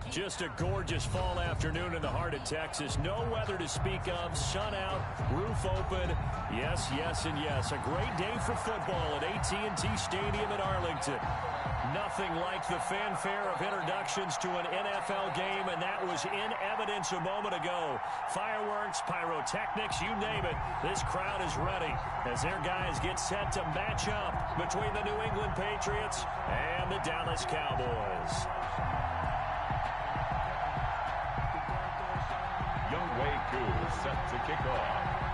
Just a gorgeous fall afternoon in the heart of Texas. No weather to speak of. Sun out, roof open. Yes, yes, and yes. A great day for football at AT&T Stadium in Arlington. Nothing like the fanfare of introductions to an NFL game, and that was in evidence a moment ago. Fireworks, pyrotechnics, you name it. This crowd is ready as their guys get set to match up between the New England Patriots and the Dallas Cowboys. Younghoe Koo set to kick off.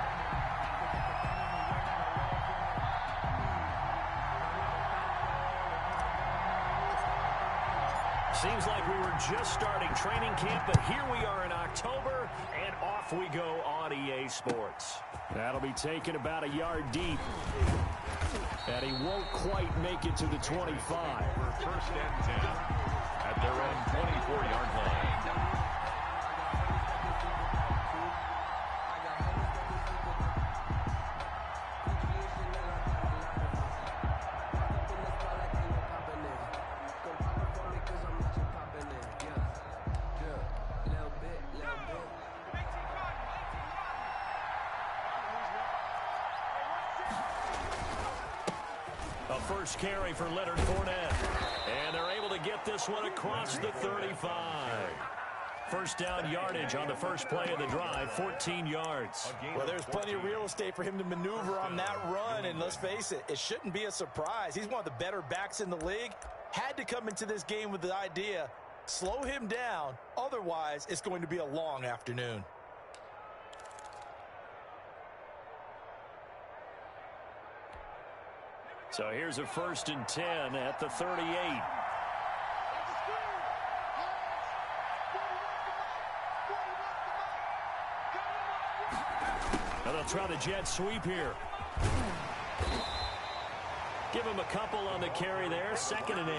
Seems like we were just starting training camp, but here we are in October, and off we go on EA Sports. That'll be taken about a yard deep, and he won't quite make it to the 25. First and 10 at their own 24-yard line. First carry for Leonard Fournette. And they're able to get this one across the 35. First down yardage on the first play of the drive, 14 yards. Well, there's plenty of real estate for him to maneuver on that run, and let's face it, it shouldn't be a surprise. He's one of the better backs in the league. Had to come into this game with the idea, slow him down, otherwise it's going to be a long afternoon. So here's a first and 10 at the 38. Now they'll try the jet sweep here. Give him a couple on the carry there, 2nd and 8.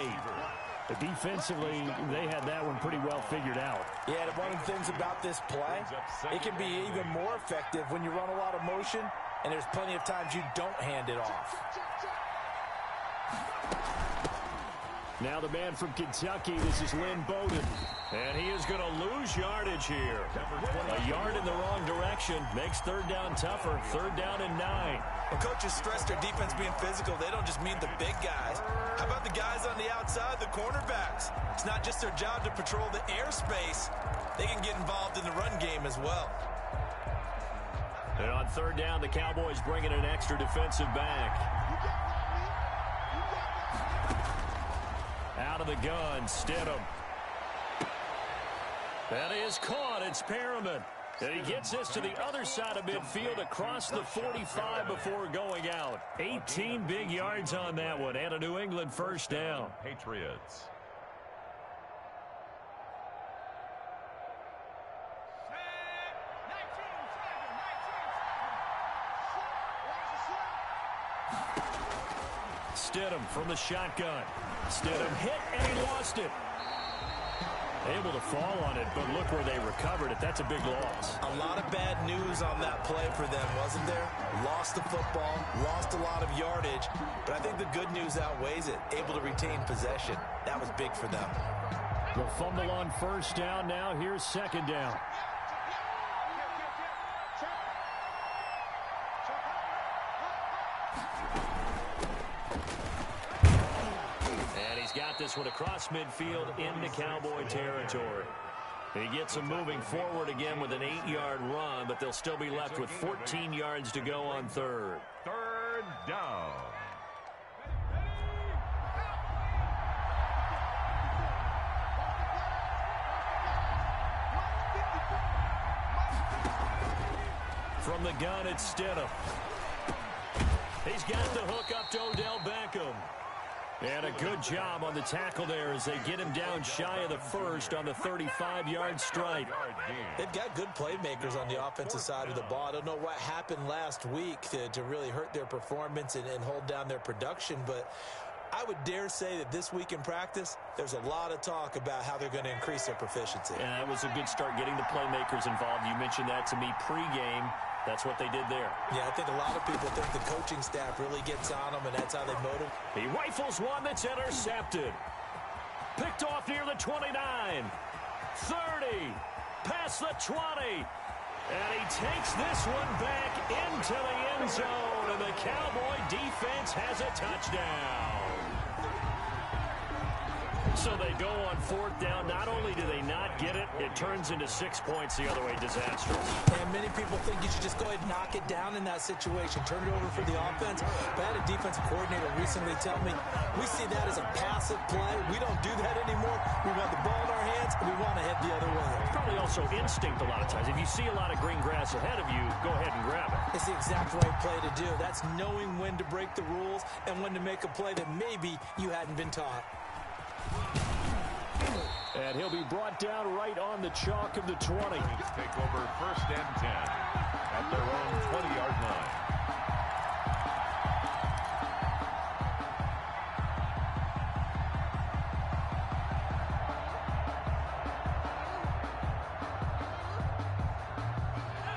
But defensively, they had that one pretty well figured out. Yeah, one of the things about this play, it can be even more effective when you run a lot of motion, and there's plenty of times you don't hand it off. Now the man from Kentucky, this is Lynn Bowden. And he is going to lose yardage here. A yard in the wrong direction makes third down tougher. 3rd down and 9. When coaches stress their defense being physical, they don't just mean the big guys. How about the guys on the outside, the cornerbacks? It's not just their job to patrol the airspace. They can get involved in the run game as well. And on 3rd down, the Cowboys bring in an extra defensive back. Out of the gun, Stidham. That is caught. It's Perriman. And he gets this to the other side of midfield across the 45 before going out. 18 big yards on that one and a New England first down. Patriots. Stidham from the shotgun. Stidham hit and he lost it. Able to fall on it, but look where they recovered it. That's a big loss. A lot of bad news on that play for them, wasn't there? Lost the football, lost a lot of yardage, but I think the good news outweighs it. Able to retain possession. That was big for them. The fumble on first down now. Here's 2nd down. Got this one across midfield into Cowboy territory. He gets them moving forward again with an 8-yard run, but they'll still be left with 14 yards to go on 3rd. 3rd down. From the gun, it's Stidham. He's got the hook up to Odell Beckham. And a good job on the tackle there as they get him down shy of the first on the 35-yard strike. They've got good playmakers on the offensive side of the ball. I don't know what happened last week to really hurt their performance and hold down their production, but I would dare say that this week in practice, there's a lot of talk about how they're going to increase their proficiency. And that was a good start getting the playmakers involved. You mentioned that to me pregame. That's what they did there. Yeah, I think a lot of people think the coaching staff really gets on them, and that's how they motivate. He rifles one that's intercepted. Picked off near the 29. 30, past the 20. And he takes this one back into the end zone, and the Cowboy defense has a touchdown. So they go on fourth down. Not only do they not get it, it turns into 6 points the other way. Disastrous. And many people think you should just go ahead and knock it down in that situation. Turn it over for the offense. But I had a defensive coordinator recently tell me, we see that as a passive play. We don't do that anymore. We want the ball in our hands, and we want to head the other way. Probably also instinct a lot of times. If you see a lot of green grass ahead of you, go ahead and grab it. It's the exact right play to do. That's knowing when to break the rules and when to make a play that maybe you hadn't been taught. And he'll be brought down right on the chalk of the 20. Take over 1st and 10 at their own 20-yard line.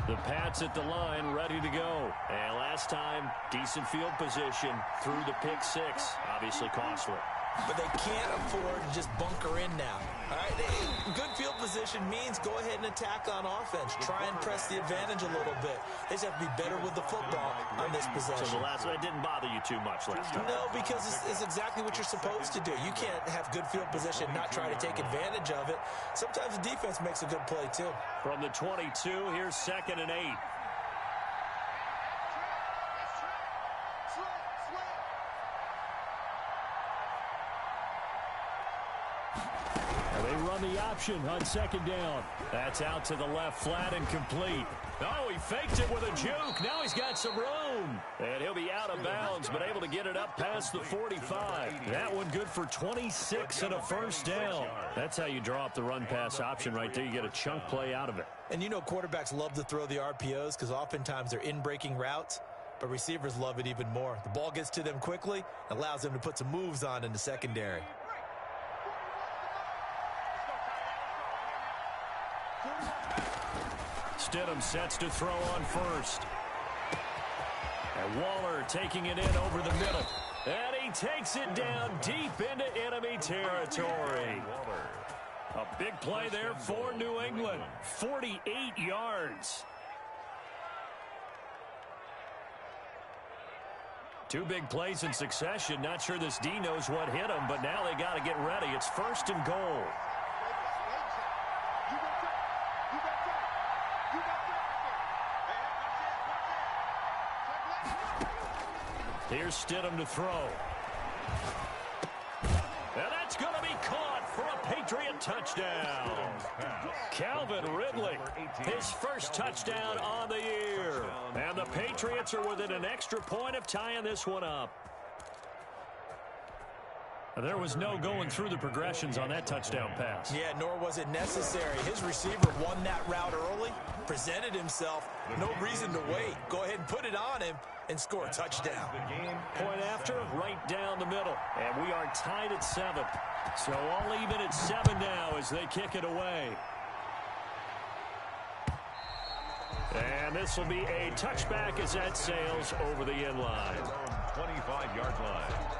The Pats at the line, ready to go. And last time, decent field position through the pick six. Obviously costly. But they can't afford to just bunker in now. All right, good field position means go ahead and attack on offense. Try and press the advantage a little bit. They just have to be better with the football on this possession. So the last one didn't bother you too much last time. No, because it's exactly what you're supposed to do. You can't have good field position and not try to take advantage of it. Sometimes the defense makes a good play, too. From the 22, here's 2nd and 8. They run the option on 2nd down. That's out to the left, flat and complete. Oh, he faked it with a juke. Now he's got some room. And he'll be out of bounds, but able to get it up past the 45. That one good for 26 and a 1st down. That's how you draw up the run-pass option right there. You get a chunk play out of it. And you know quarterbacks love to throw the RPOs because oftentimes they're in-breaking routes, but receivers love it even more. The ball gets to them quickly, allows them to put some moves on in the secondary. Stidham sets to throw on first. And Waller taking it in over the middle. And he takes it down deep into enemy territory. A big play there for New England. 48 yards. Two big plays in succession. Not sure this D knows what hit him, but now they got to get ready. It's 1st and goal. Here's Stidham to throw. And that's going to be caught for a Patriot touchdown. Calvin Ridley, his first touchdown on the year. And the Patriots are within an extra point of tying this one up. There was no going through the progressions on that touchdown pass. Yeah, nor was it necessary. His receiver won that route early, presented himself. No reason to wait. Go ahead and put it on him and score a touchdown. Point after, right down the middle. And we are tied at 7. So all even at 7 now as they kick it away. And this will be a touchback as that sails over the end line. 25-yard line.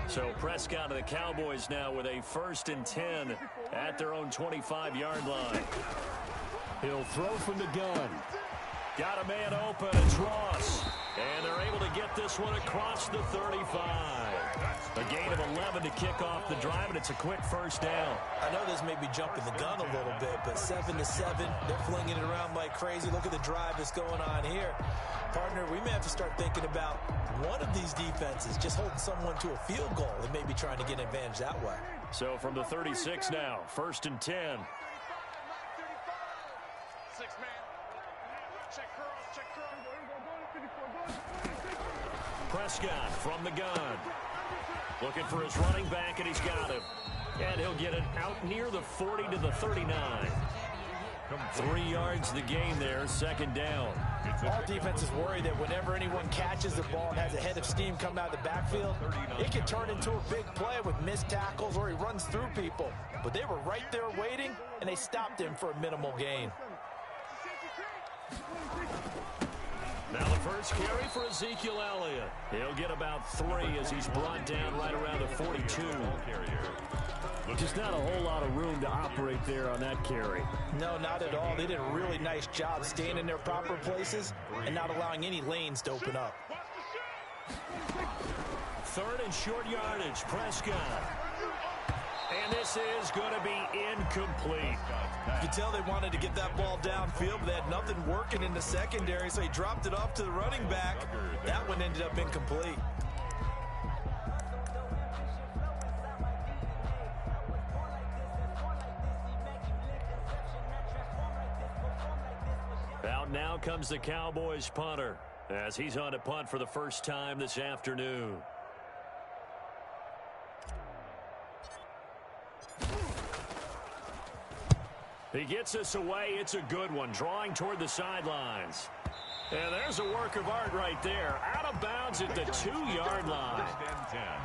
So Prescott of the Cowboys now with a 1st and 10 at their own 25-yard line. He'll throw from the gun. Got a man open. It's Ross. And they're able to get this one across the 35. A gain of 11 to kick off the drive, and it's a quick 1st down. I know this may be jumping the gun a little bit, but 7-7, they're flinging it around like crazy. Look at the drive that's going on here. Partner, we may have to start thinking about one of these defenses just holding someone to a field goal and maybe trying to get an advantage that way. So from the 36 now, 1st and 10. Prescott from the gun. Looking for his running back, and he's got him. And he'll get it out near the 40 to the 39. 3 yards the gain there, second down. All defenses worry that whenever anyone catches the ball and has a head of steam come out of the backfield, it can turn into a big play with missed tackles or he runs through people. But they were right there waiting, and they stopped him for a minimal gain. Now the first carry for Ezekiel Elliott. He'll get about 3 as he's brought down right around the 42. Just not a whole lot of room to operate there on that carry. No, not at all. They did a really nice job staying in their proper places and not allowing any lanes to open up. 3rd and short yardage, Prescott. And this is going to be incomplete. You can tell they wanted to get that ball downfield, but they had nothing working in the secondary, so he dropped it off to the running back. That one ended up incomplete. Out now comes the Cowboys punter as he's on to punt for the first time this afternoon. He gets us away. It's a good one, drawing toward the sidelines. And there's a work of art right there. Out of bounds at the 2-yard line.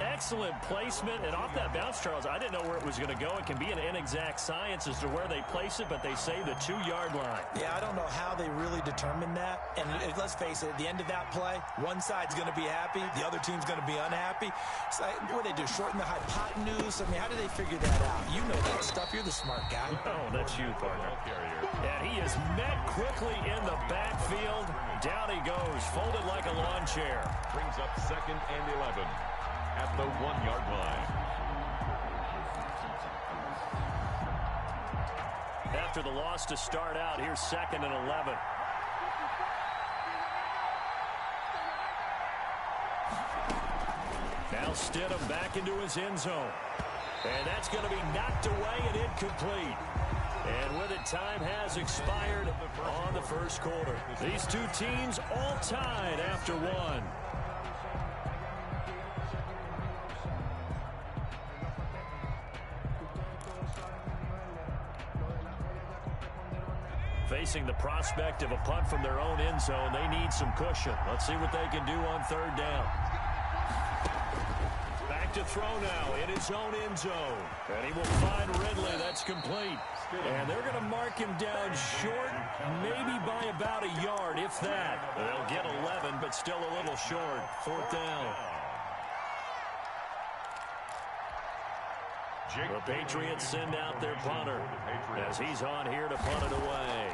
Excellent placement. And off that bounce, Charles, I didn't know where it was going to go. It can be an inexact science as to where they place it, but they say the 2-yard line. Yeah, I don't know how they really determined that. And let's face it, at the end of that play, one side's going to be happy, the other team's going to be unhappy. It's like, what do they do, shorten the hypotenuse? I mean, how do they figure that out? You know that stuff. You're the smart guy. Oh, that's you, partner. And he is met quickly in the backfield. Down he goes, folded like a lawn chair. Brings up 2nd and 11 at the 1-yard line. After the loss to start out, here's 2nd and 11. Now Stidham back into his end zone. And that's going to be knocked away and incomplete. And with it, time has expired on the first quarter. These two teams all tied after one. Facing the prospect of a punt from their own end zone, they need some cushion. Let's see what they can do on 3rd down. Back to throw now in his own end zone. And he will find Ridley. That's complete. And they're going to mark him down short, maybe by about a yard, if that. They'll get 11, but still a little short. 4th down. The Patriots send out their punter as he's on here to punt it away.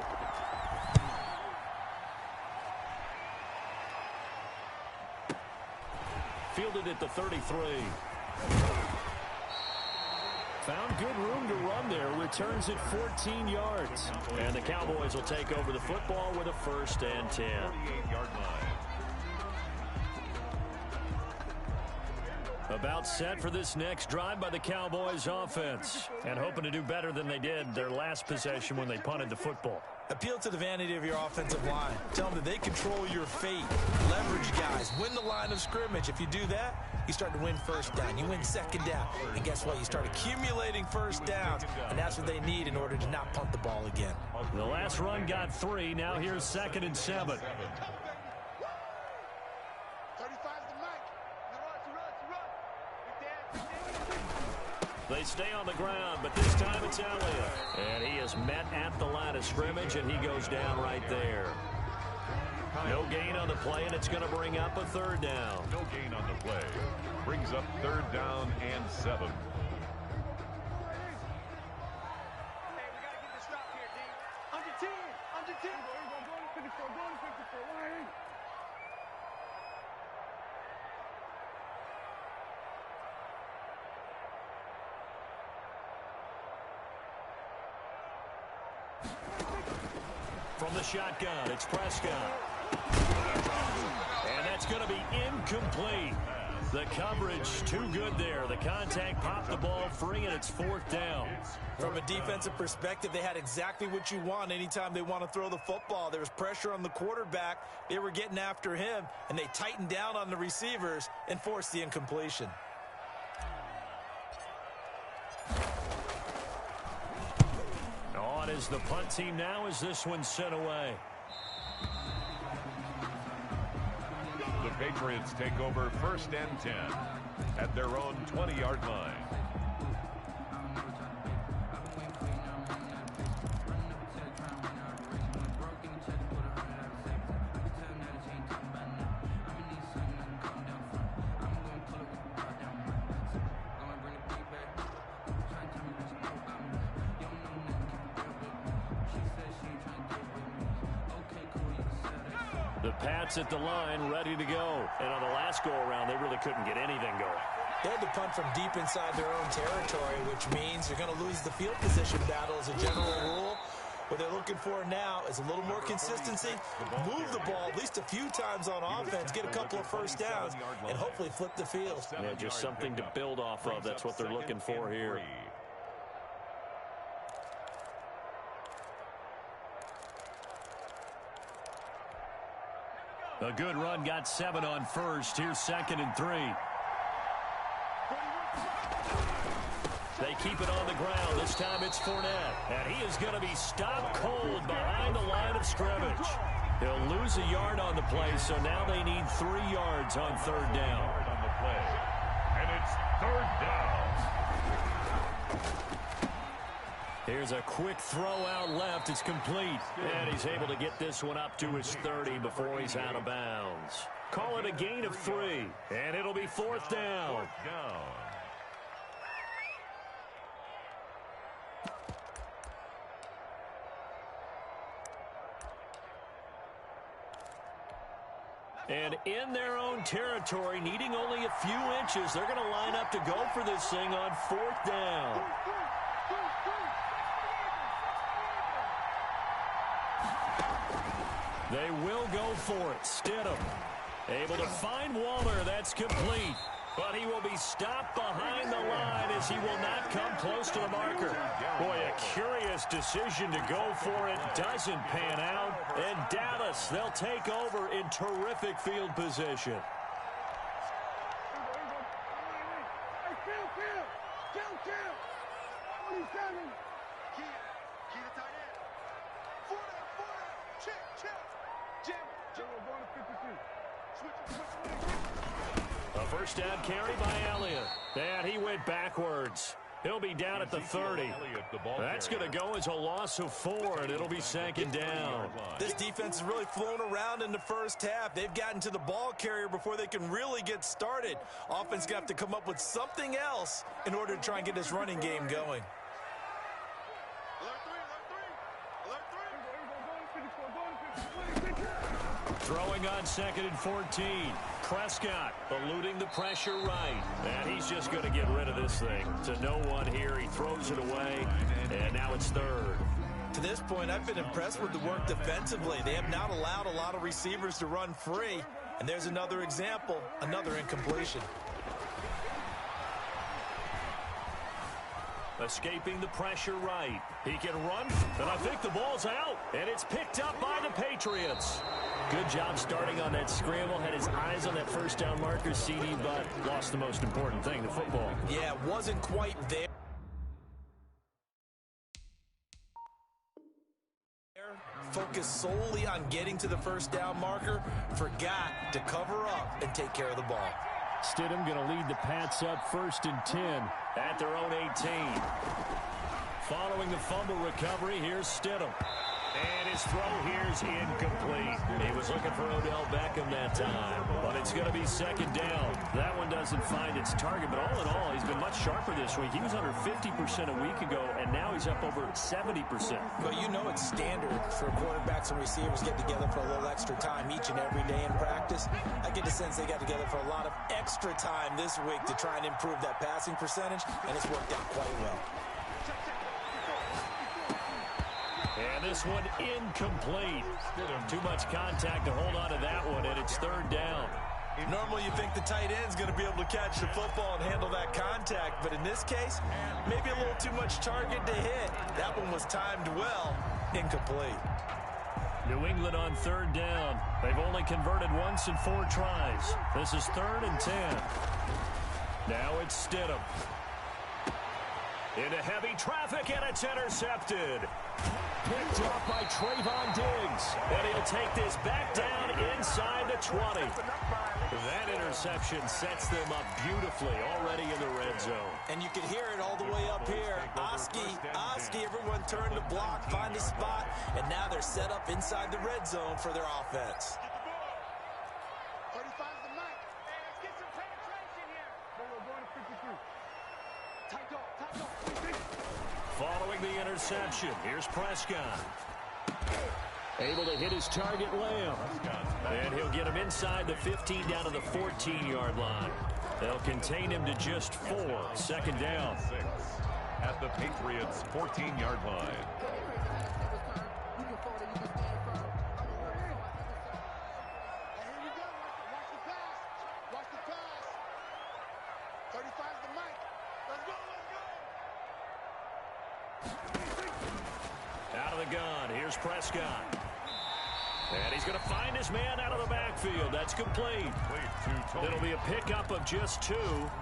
Fielded at the 33. Found good room to run there. Returns at 14 yards. And the Cowboys will take over the football with a 1st and 10. 48-yard line. About set for this next drive by the Cowboys offense. And hoping to do better than they did their last possession when they punted the football. Appeal to the vanity of your offensive line. Tell them that they control your fate. Leverage guys. Win the line of scrimmage. If you do that, you start to win 1st down. You win 2nd down. And guess what? You start accumulating 1st downs. And that's what they need in order to not punt the ball again. The last run got 3. Now here's 2nd and 7. They stay on the ground, but this time it's Elliott. And he is met at the line of scrimmage, and he goes down right there. No gain on the play, and it's going to bring up a 3rd down. No gain on the play. Brings up 3rd down and 7. From the shotgun, it's Prescott. And that's going to be incomplete. The coverage too good there. The contact popped the ball free, and it's 4th down. From a defensive perspective, they had exactly what you want anytime they want to throw the football. There was pressure on the quarterback. They were getting after him, and they tightened down on the receivers and forced the incompletion. On is the punt team now as this one's sent away. The Patriots take over 1st and 10 at their own 20-yard line. The Pats at the line, ready to go. And on the last go-around, they really couldn't get anything going. They had to punt from deep inside their own territory, which means you're going to lose the field position battle as a general rule. What they're looking for now is a little more consistency, move the ball at least a few times on offense, get a couple of first downs, and hopefully flip the field. Yeah, just something to build off of. That's what they're looking for here. A good run, got 7 on first. Here's 2nd and 3. They keep it on the ground. This time it's Fournette. And he is going to be stopped cold behind the line of scrimmage. He'll lose a yard on the play, so now they need 3 yards on 3rd down. And it's 3rd down. Here's a quick throw out left. It's complete. And he's able to get this one up to his 30 before he's out of bounds. Call it a gain of 3. And it'll be 4th down. And in their own territory, needing only a few inches, they're going to line up to go for this thing on 4th down. They will go for it. Stidham able to find Waller. That's complete. But he will be stopped behind the line as he will not come close to the marker. Boy, a curious decision to go for it. Doesn't pan out. And Dallas, they'll take over in terrific field position. A first down carry by Elliott. And he went backwards. He'll be down at the 30. That's going to go as a loss of 4, and it'll be 2nd down. This defense has really flown around in the first half. They've gotten to the ball carrier before they can really get started. Offense got to come up with something else in order to try and get this running game going. Throwing on 2nd and 14. Prescott eluding the pressure right. And he's just going to get rid of this thing. To no one here. He throws it away. And now it's 3rd. To this point, I've been impressed with the work defensively. They have not allowed a lot of receivers to run free. And there's another example, another incompletion. Escaping the pressure right. He can run, and I think the ball's out. And it's picked up by the Patriots. Good job starting on that scramble. Had his eyes on that first down marker, CD, but lost the most important thing, the football. Yeah, wasn't quite there. Focused solely on getting to the first down marker. Forgot to cover up and take care of the ball. Stidham going to lead the Pats up 1st and 10 at their own 18. Following the fumble recovery, here's Stidham. And his throw here's incomplete. He was looking for Odell Beckham that time, but it's going to be 2nd down. That one doesn't find its target, but all in all, he's been much sharper this week. He was under 50% a week ago, and now he's up over 70%. Well, you know it's standard for quarterbacks and receivers to get together for a little extra time each and every day in practice. I get the sense they got together for a lot of extra time this week to try and improve that passing percentage, and it's worked out quite well. And this one incomplete. Too much contact to hold on to that one, and it's 3rd down. Normally you think the tight end's going to be able to catch the football and handle that contact, but in this case, maybe a little too much target to hit. That one was timed well, incomplete. New England on third down. They've only converted once in 4 tries. This is 3rd and 10. Now it's Stidham. Into heavy traffic, and it's intercepted. Picked off by Trayvon Diggs. And he'll take this back down inside the 20. That interception sets them up beautifully already in the red zone. And you can hear it all the way up here. Oski, everyone turned to block, find a spot, and now they're set up inside the red zone for their offense. 35's the mic. Hey, let's get some penetration here. No, we're going to 52. Tight dog. Following the interception, here's Prescott. Able to hit his target, Lamb. And he'll get him inside the 15 down to the 14-yard line. They'll contain him to just 4. 2nd down. At the Patriots' 14-yard line. Watch the pass. 35's the mic. Let's go. Out of the gun, here's Prescott. And he's going to find his man out of the backfield. That's complete. It'll be a pickup of just 2,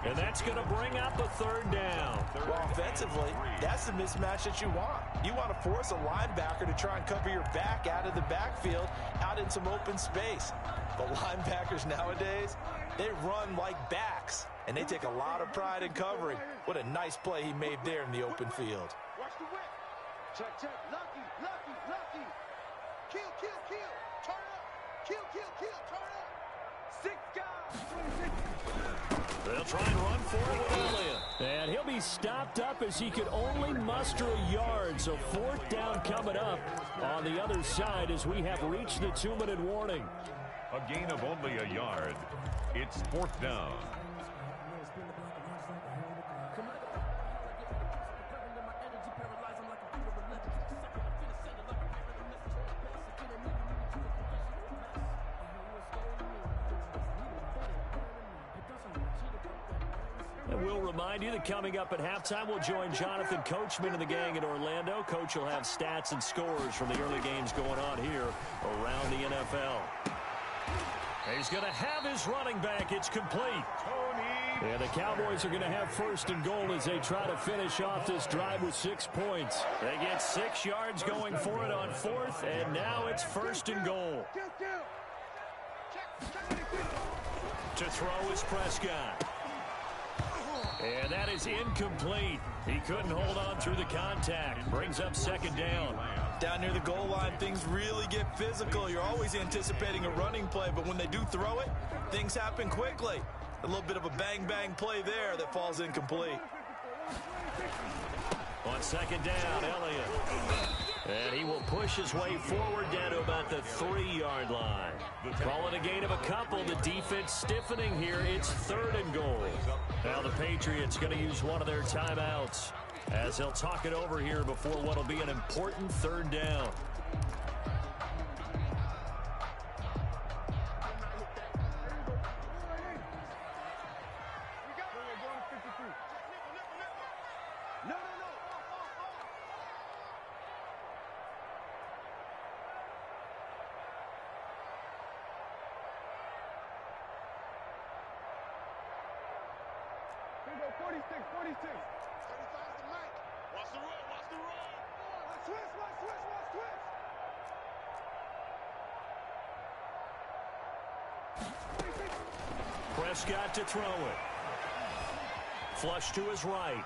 and that's going to bring up a 3rd down. Well, offensively, that's the mismatch that you want. You want to force a linebacker to try and cover your back out of the backfield, out in some open space. The linebackers nowadays, they run like backs, and they take a lot of pride in covering. What a nice play he made there in the open field. Watch the whip. Check. Lucky. Kill. Turn up. Kill. Turn up. 6 guys. 26. They'll try and run for it with Elliott. And he'll be stopped up as he could only muster a yard. So 4th down coming up on the other side as we have reached the 2-minute warning. A gain of only a yard. It's 4th down. We'll remind you that coming up at halftime, we'll join Jonathan Coachman and the gang in Orlando. Coach will have stats and scores from the early games going on here around the NFL. He's going to have his running back. It's complete. And the Cowboys are going to have 1st and goal as they try to finish off this drive with 6 points. They get 6 yards going for it on 4th, and now it's 1st and goal. To throw is Prescott. And that is incomplete. He couldn't hold on through the contact. Brings up 2nd down. Down near the goal line, things really get physical. You're always anticipating a running play, but when they do throw it, things happen quickly. A little bit of a bang-bang play there that falls incomplete. On 2nd down, Elliott. And he will push his way forward down to about the 3-yard line. Call it a gain of a couple. The defense stiffening here. It's 3rd and goal. Now the Patriots going to use one of their timeouts as they'll talk it over here before what will be an important 3rd down. Prescott to throw it. Flush to his right.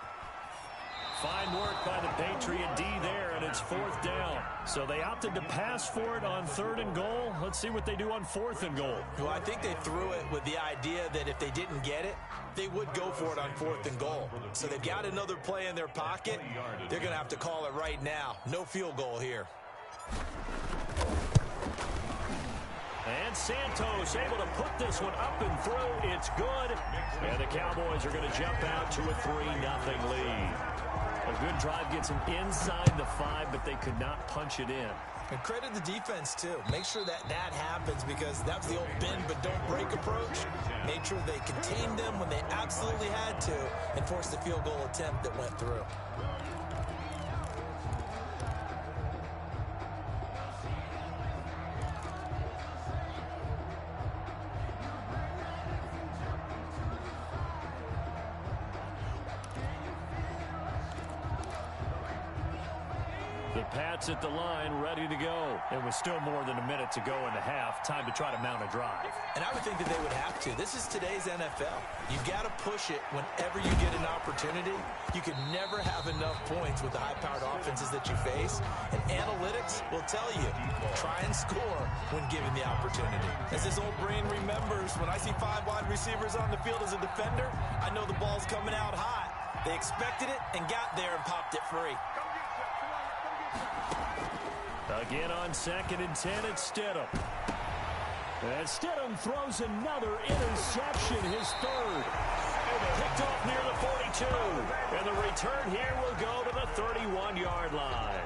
Fine work by the Patriot D there, and it's 4th down. So they opted to pass for it on 3rd and goal. Let's see what they do on 4th and goal. Well, I think they threw it with the idea that if they didn't get it, they would go for it on 4th and goal. So they've got another play in their pocket. They're going to have to call it right now. No field goal here. And Santos able to put this one up and through. It's good. And the Cowboys are going to jump out to a 3-0 lead. A good drive gets them inside the 5, but they could not punch it in. And credit the defense, too. Make sure that happens, because that was the old bend but don't break approach. Made sure they contained them when they absolutely had to and forced the field goal attempt that went through. The Pats at the line, ready to go. It was still more than a minute to go in the half. Time to try to mount a drive. And I would think that they would have to. This is today's NFL. You got to push it whenever you get an opportunity. You can never have enough points with the high-powered offenses that you face. And analytics will tell you, try and score when given the opportunity. As this old brain remembers, when I see 5 wide receivers on the field as a defender, I know the ball's coming out hot. They expected it and got there and popped it free. Again on 2nd and 10, it's Stidham. And Stidham throws another interception, his third. Picked off near the 42. And the return here will go to the 31-yard line.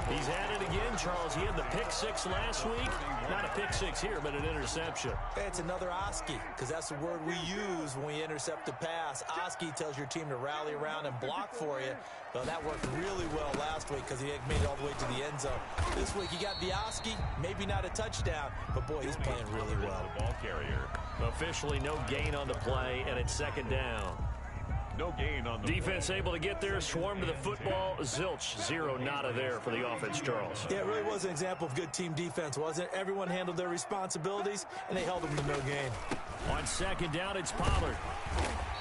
He's at it again, Charles. He had the pick 6 last week. Not a pick 6 here, but an interception. Hey, it's another Oski, because that's the word we use when we intercept a pass. Oski tells your team to rally around and block for you. Well, that worked really well last week because he made it all the way to the end zone. This week, he got the Oski, maybe not a touchdown, but boy, he's playing really well. Ball carrier. Officially no gain on the play, and it's 2nd down. No gain on the defense able to get there, swarm to the football. Zilch, 0 nada there for the offense, Charles. Yeah, it really was an example of good team defense, wasn't it? Everyone handled their responsibilities, and they held them to no gain. On 2nd down, it's Pollard.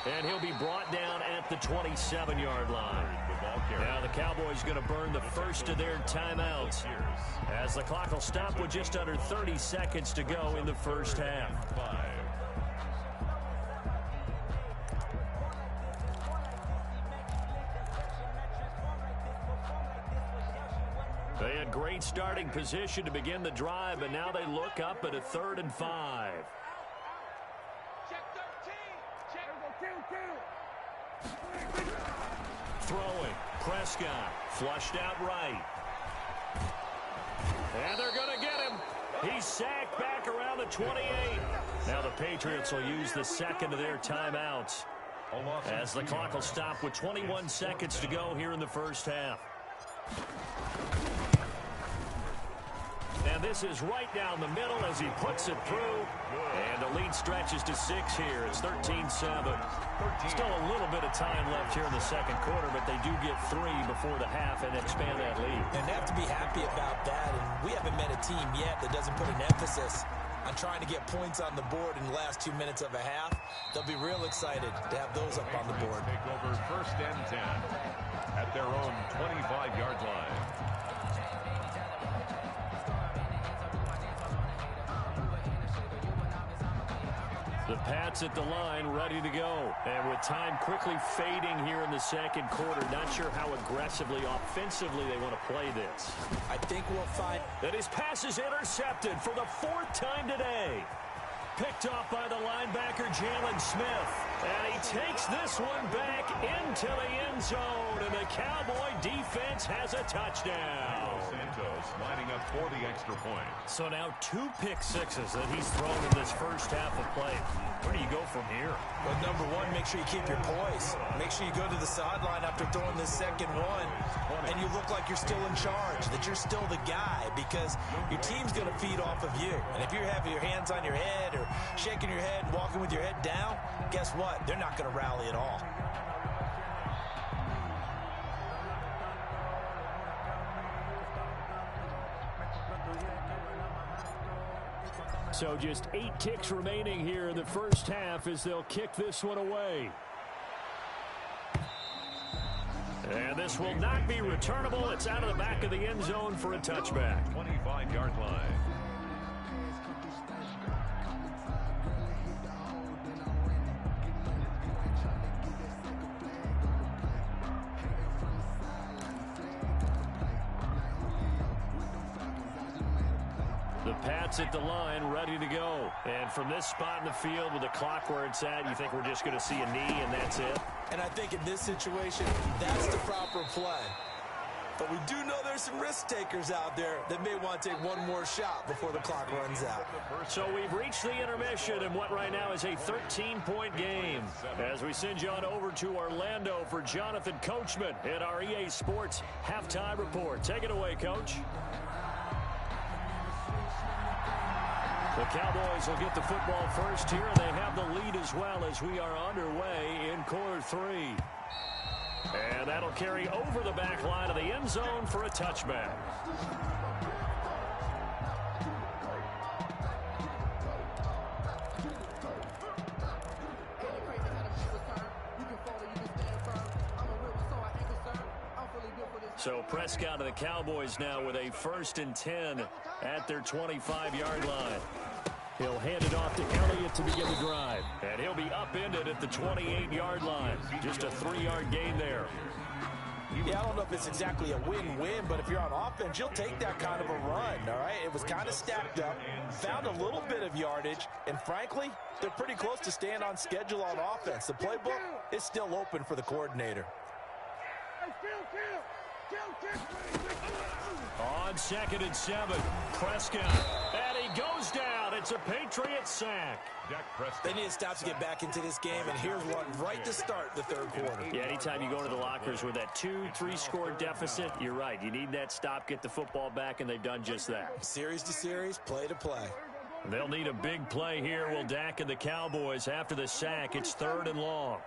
And he'll be brought down at the 27-yard line. Now the Cowboys going to burn the first of their timeouts, as the clock will stop with just under 30 seconds to go in the first half. They had great starting position to begin the drive, but now they look up at a 3rd and 5. Check 13. Check. Throwing. Prescott flushed out right. And they're going to get him. He's sacked back around the 28. Now the Patriots will use the 2nd of their timeouts, as the clock will stop with 21 seconds to go here in the first half. And this is right down the middle as he puts it through. And the lead stretches to 6 here. It's 13-7. Still a little bit of time left here in the second quarter, but they do get 3 before the half and expand that lead. And they have to be happy about that. And we haven't met a team yet that doesn't put an emphasis on trying to get points on the board in the last 2 minutes of a half. They'll be real excited to have those up on the board. Take over 1st and 10 at their own 25-yard line. The Pats at the line, ready to go. And with time quickly fading here in the second quarter, not sure how aggressively, offensively they want to play this. I think we'll find that his pass is intercepted for the 4th time today. Picked off by the linebacker, Jalen Smith. And he takes this one back into the end zone. And the Cowboy defense has a touchdown. Santos lining up for the extra point. So now 2 pick 6s that he's thrown in this first half of play. Where do you go from here? Well, number one, make sure you keep your poise. Make sure you go to the sideline after throwing this second one, and you look like you're still in charge, that you're still the guy, because your team's going to feed off of you. And if you're having your hands on your head or shaking your head, walking with your head down, guess what? They're not going to rally at all. So just 8 kicks remaining here in the first half as they'll kick this one away. And this will not be returnable. It's out of the back of the end zone for a touchback. 25-yard line. The Pats at the line, ready to go. And from this spot in the field with the clock where it's at, you think we're just going to see a knee and that's it? And I think in this situation, that's the proper play. But we do know there's some risk takers out there that may want to take one more shot before the clock runs out. So we've reached the intermission in what right now is a 13-point game. As we send you on over to Orlando for Jonathan Coachman in our EA Sports Halftime Report. Take it away, Coach. The Cowboys will get the football first here, and they have the lead as well as we are underway in quarter 3. And that'll carry over the back line of the end zone for a touchback. So Prescott of the Cowboys now with a 1st and 10 at their 25-yard line. He'll hand it off to Elliott to begin the drive. And he'll be upended at the 28-yard line. Just a 3-yard gain there. Yeah, I don't know if it's exactly a win-win, but if you're on offense, you'll take that kind of a run, all right? It was kind of stacked up, found a little bit of yardage, and frankly, they're pretty close to staying on schedule on offense. The playbook is still open for the coordinator. On 2nd and 7, Prescott. And he goes down. It's a Patriot sack. They need to stop to get back into this game, and here's one right to start the 3rd quarter. Yeah, anytime you go into the lockers with that 2-3 score deficit, you're right. You need that stop, get the football back, and they've done just that. Series to series, play to play. They'll need a big play here. Will Dak and the Cowboys after the sack. It's 3rd and long.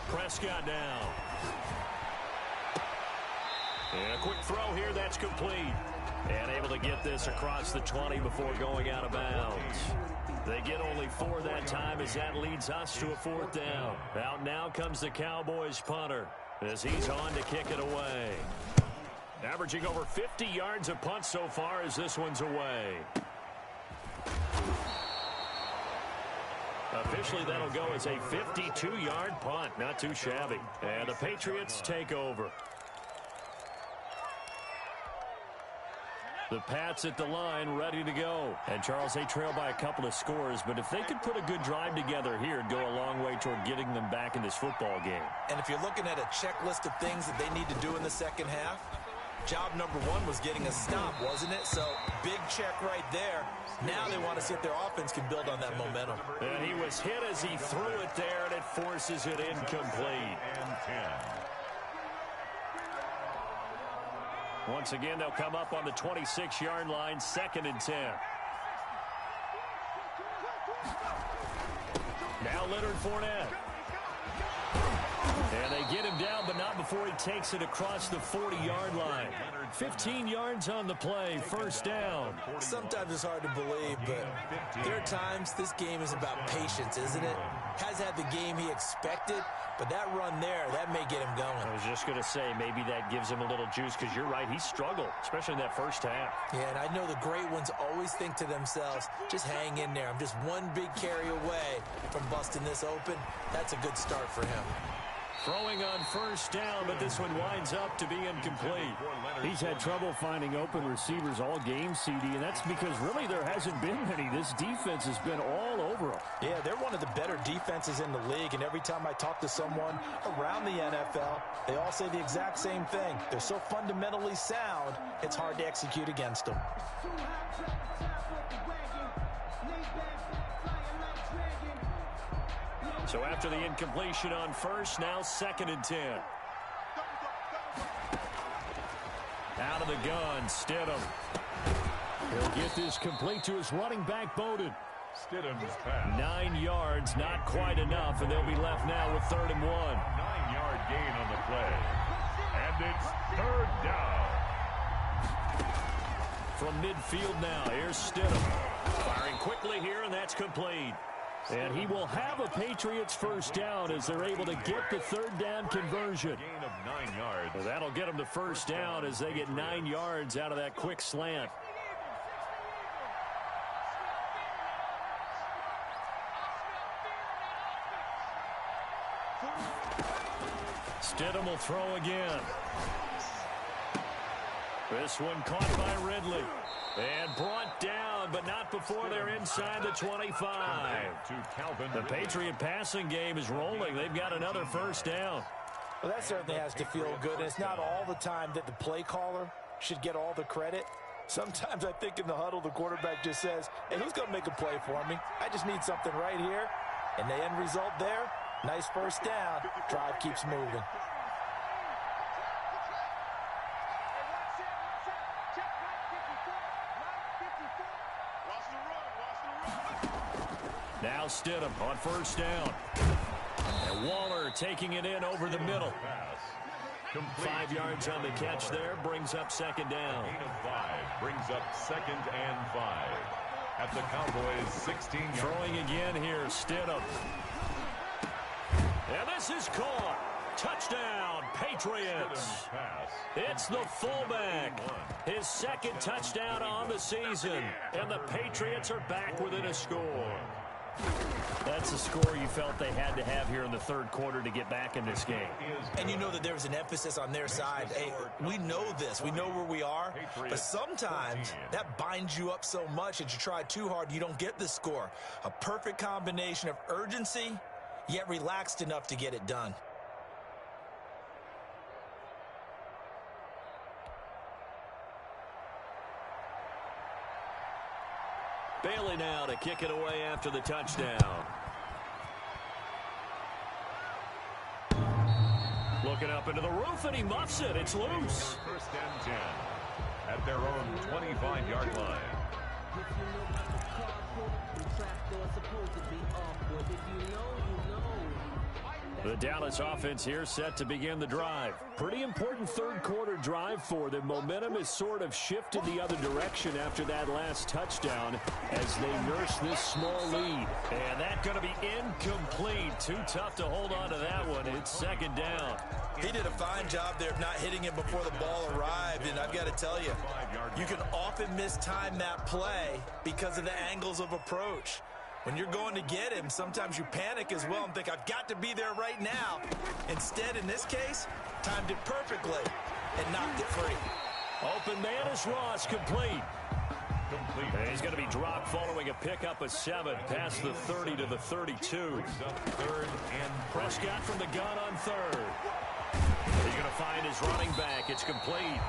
Prescott down. And a quick throw here, that's complete. And able to get this across the 20 before going out of bounds. They get only 4 that time as that leads us to a 4th down. Out now comes the Cowboys punter as he's on to kick it away. Averaging over 50 yards a punt so far as this one's away. Officially, that'll go as a 52-yard punt. Not too shabby. And the Patriots take over. The Pats at the line, ready to go. And, Charles, they trail by a couple of scores, but if they could put a good drive together here, it'd go a long way toward getting them back in this football game. And if you're looking at a checklist of things that they need to do in the second half, job number 1 was getting a stop, wasn't it? So, big check right there. Now they want to see if their offense can build on that momentum. And he was hit as he threw it there, and it forces it incomplete. Once again, they'll come up on the 26-yard line, 2nd and 10. Now Leonard Fournette. And they get him down, but not before he takes it across the 40-yard line. 15 yards on the play, 1st down. Sometimes it's hard to believe, but there are times this game is about patience, isn't it? Has had the game he expected, but that run there, that may get him going. I was just going to say, maybe that gives him a little juice, because you're right, he struggled, especially in that first half. Yeah, and I know the great ones always think to themselves, just hang in there. I'm just one big carry away from busting this open. That's a good start for him. Throwing on 1st down, but this one winds up to be incomplete. He's had trouble finding open receivers all game, CD, and that's because really there hasn't been many. This defense has been all over him. Yeah, they're one of the better defenses in the league, and every time I talk to someone around the NFL, they all say the exact same thing. They're so fundamentally sound, it's hard to execute against them. So after the incompletion on 1st, now 2nd and 10. Out of the gun, Stidham. He'll get this complete to his running back, Bowden. Stidham's pass. 9 yards, not quite enough, and they'll be left now with 3rd and 1. 9-yard gain on the play. And it's 3rd down. From midfield now, here's Stidham. Firing quickly here, and that's complete. And he will have a Patriots 1st down as they're able to get the 3rd down conversion. Gain of 9 yards. Well, that'll get them the 1st down as they get 9 yards out of that quick slant. Stidham will throw again. This one caught by Ridley. And brought down, but not before they're inside the 25. The Patriot passing game is rolling. They've got another first down. Well, that certainly has to feel good. And it's not all the time that the play caller should get all the credit. Sometimes I think in the huddle, the quarterback just says, hey, who's going to make a play for me? I just need something right here. And the end result there, nice first down. Drive keeps moving. Now Stidham on first down. And Waller taking it in over the middle. 5 yards on the catch there, brings up second down. Gain of 5 brings up 2nd and 5 at the Cowboys' 16. Throwing again here, Stidham. And this is caught. Touchdown, Patriots. It's the fullback. His 2nd touchdown on the season. And the Patriots are back within a score. That's a score you felt they had to have here in the 3rd quarter to get back in this game. And you know that there was an emphasis on their side. Hey, we know this. We know where we are. But sometimes that binds you up so much that you try too hard, you don't get the score. A perfect combination of urgency, yet relaxed enough to get it done. Bailey now to kick it away after the touchdown. Looking up into the roof, and he muffs it. It's loose. 1st and 10 at their own 25-yard line. The Dallas offense here set to begin the drive. Pretty important 3rd quarter drive for them. Momentum has sort of shifted the other direction after that last touchdown as they nurse this small lead. And that's going to be incomplete. Too tough to hold on to that one. It's 2nd down. He did a fine job there of not hitting it before the ball arrived. And I've got to tell you, you can often mistime that play because of the angles of approach. When you're going to get him, sometimes you panic as well and think, I've got to be there right now. Instead, in this case, timed it perfectly and knocked it free. Open man is Ross, complete. And he's going to be dropped following a pickup of 7 past the 30 to the 32. 3rd and Prescott from the gun on 3rd. He's going to find his running back. It's complete.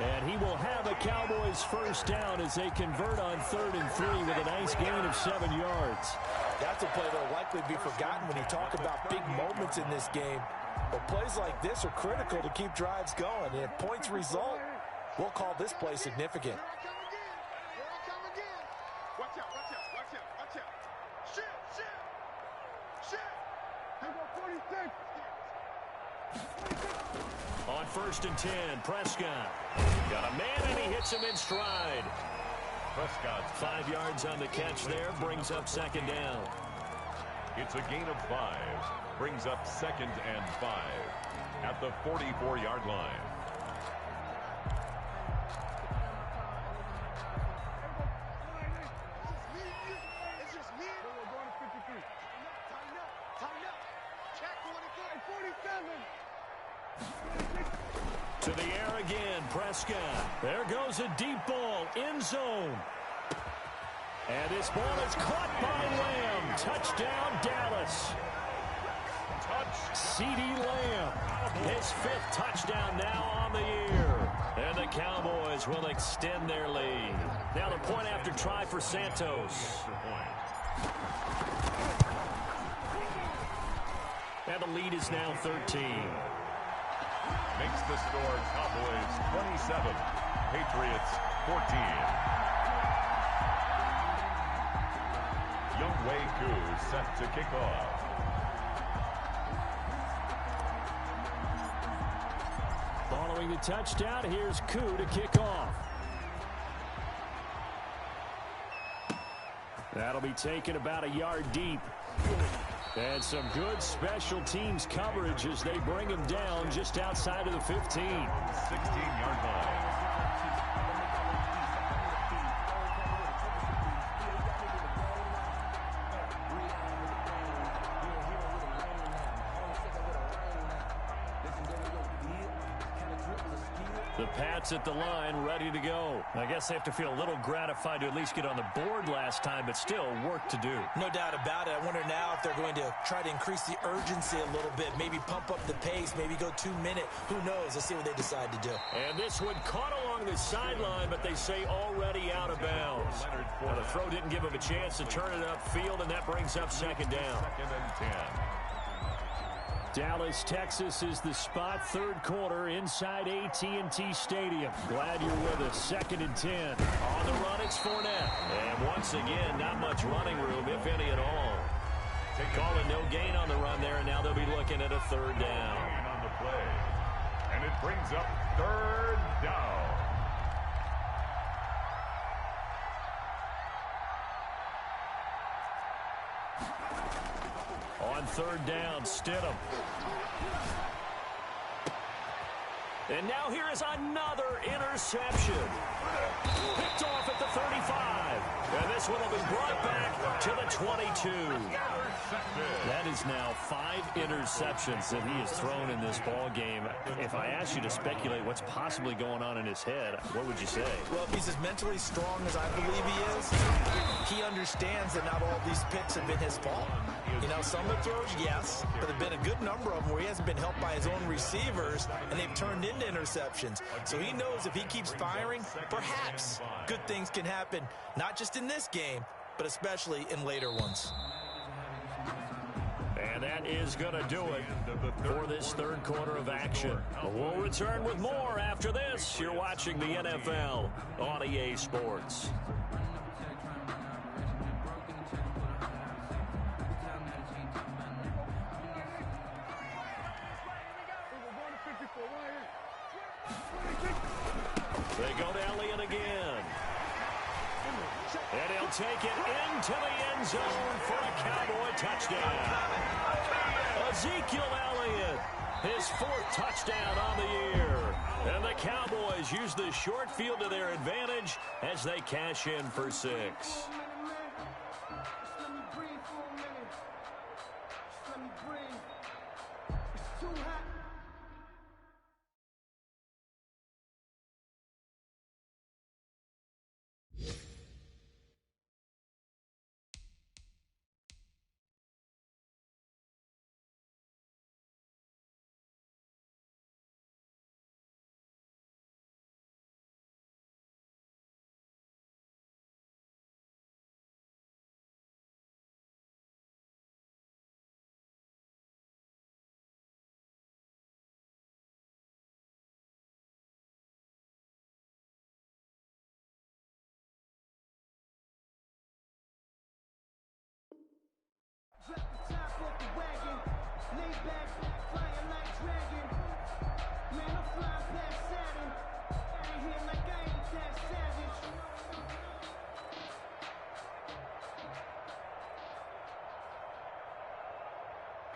And he will have a Cowboys first down as they convert on 3rd and 3 with a nice gain of 7 yards. That's a play that will likely be forgotten when you talk about big moments in this game. But plays like this are critical to keep drives going. And if points result, we'll call this play significant. Watch out, watch out, watch out, watch out. Shit. They go 46. On 1st and 10, Prescott. Got a man, and he hits him in stride. Prescott. 5 yards on the catch there, brings up 2nd down. It's a gain of 5. Brings up 2nd and 5 at the 44-yard line. It's just me. We're going to 53. Tighten up. Check 47. To the air again, Prescott. There goes a deep ball, end zone. And this ball is caught by Lamb. Touchdown, Dallas. CeeDee Lamb, his 5th touchdown now on the year. And the Cowboys will extend their lead. Now the point after try for Santos. And the lead is now 13. Makes the score Cowboys 27, Patriots 14. Younghoe Koo set to kick off. Following the touchdown, here's Koo to kick off. That'll be taken about a yard deep. And some good special teams coverage as they bring him down just outside of the 15. 16-yard line. The Pats at the line, ready to go. I guess they have to feel a little gratified to at least get on the board last time, but still work to do. No doubt about it. I wonder now if they're going to try to increase the urgency a little bit, maybe pump up the pace, maybe go 2-minute. Who knows? Let's see what they decide to do. And this one caught along the sideline, but they say already out of bounds. Now, the throw didn't give him a chance to turn it upfield, and that brings up second down. 2nd and 10. Dallas, Texas is the spot. Third quarter inside AT&T Stadium. Glad you're with us. 2nd and 10. On the run, it's Fournette. And once again, not much running room, if any at all. Calling no gain on the run there, and now they'll be looking at a third down. On the play. And it brings up 3rd down. On 3rd down, Stidham. And now here is another interception. Picked off at the 35. And this one will be brought back to the 22. That is now 5 interceptions that he has thrown in this ball game. If I asked you to speculate what's possibly going on in his head, what would you say? Well, if he's as mentally strong as I believe he is, he understands that not all of these picks have been his fault. You know, some of the throws, yes, but there have been a good number of them where he hasn't been helped by his own receivers, and they've turned into interceptions. So he knows if he keeps firing, perhaps good things can happen, not just in this game, but especially in later ones. And that is going to do it for this third quarter of action. We'll return with more after this. You're watching the NFL on EA Sports. They go to Elliott again. And he'll take it into the end zone for a Cowboy touchdown. Ezekiel Elliott, his 4th touchdown on the year. And the Cowboys use the short field to their advantage as they cash in for 6.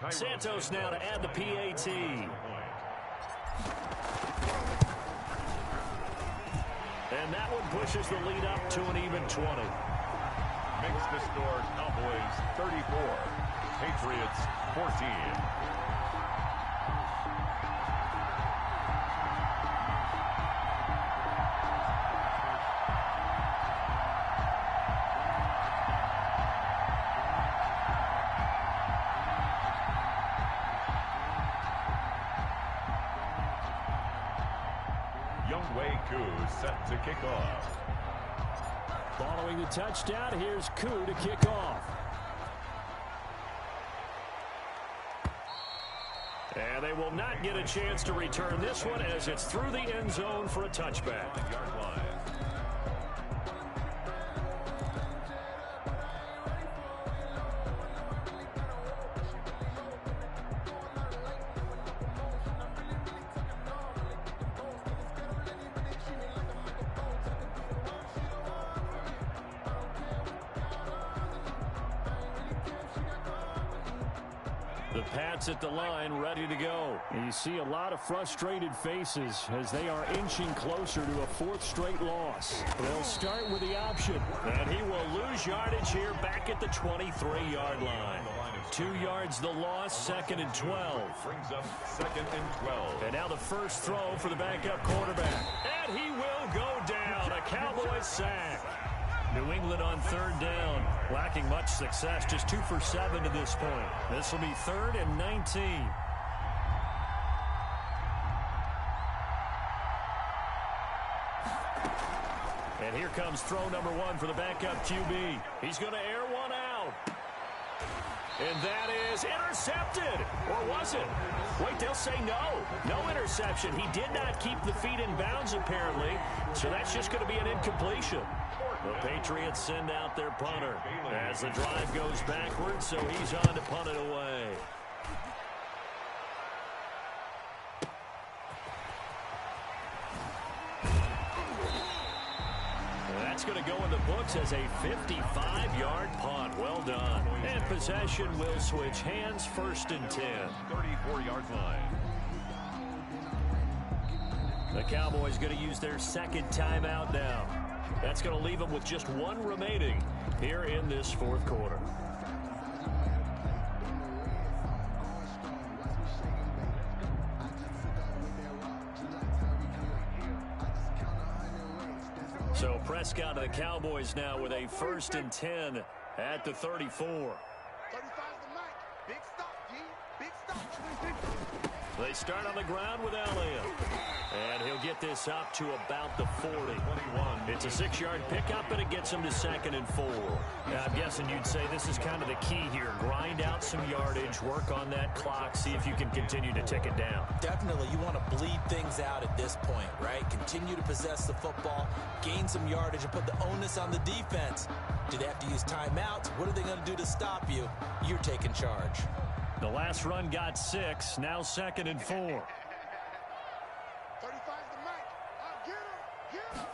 Santos now to add the PAT. And that one pushes the lead up to an even 20. Makes the score Cowboys 34, Patriots 14. Set to kick off. Following the touchdown, here's Koo to kick off. And they will not get a chance to return this one as it's through the end zone for a touchback. Yard line. The Pats at the line, ready to go. And you see a lot of frustrated faces as they are inching closer to a fourth straight loss. They'll start with the option. And he will lose yardage here back at the 23-yard line. 2 yards the loss, 2nd and 12. Brings up 2nd and 12. And now the first throw for the backup quarterback. And he will go down. A Cowboys sack. New England on 3rd down, lacking much success, just 2 for 7 to this point. This will be 3rd and 19. And here comes throw number 1 for the backup QB. He's going to air one out. And that is intercepted. Or was it? Wait, they'll say no. No interception. He did not keep the feet in bounds, apparently. So that's just going to be an incompletion. The Patriots send out their punter as the drive goes backwards, so he's on to punt it away. That's going to go in the books as a 55-yard punt. Well done. And possession will switch hands, 1st and 10. 34-yard line. The Cowboys going to use their 2nd timeout now. That's going to leave them with just 1 remaining here in this 4th quarter. So Prescott of the Cowboys now with a 1st and 10 at the 34. 35's the mic. Big stop, G. Big stop. They start on the ground with Elliott. And he'll get this up to about the 40. 21. It's a 6-yard pickup, and it gets him to 2nd and 4. Now, I'm guessing you'd say this is kind of the key here. Grind out some yardage, work on that clock, see if you can continue to tick it down. Definitely, you want to bleed things out at this point, right? Continue to possess the football, gain some yardage, and put the onus on the defense. Do they have to use timeouts? What are they going to do to stop you? You're taking charge. The last run got 6, now 2nd and 4. 35's the mic. Get him.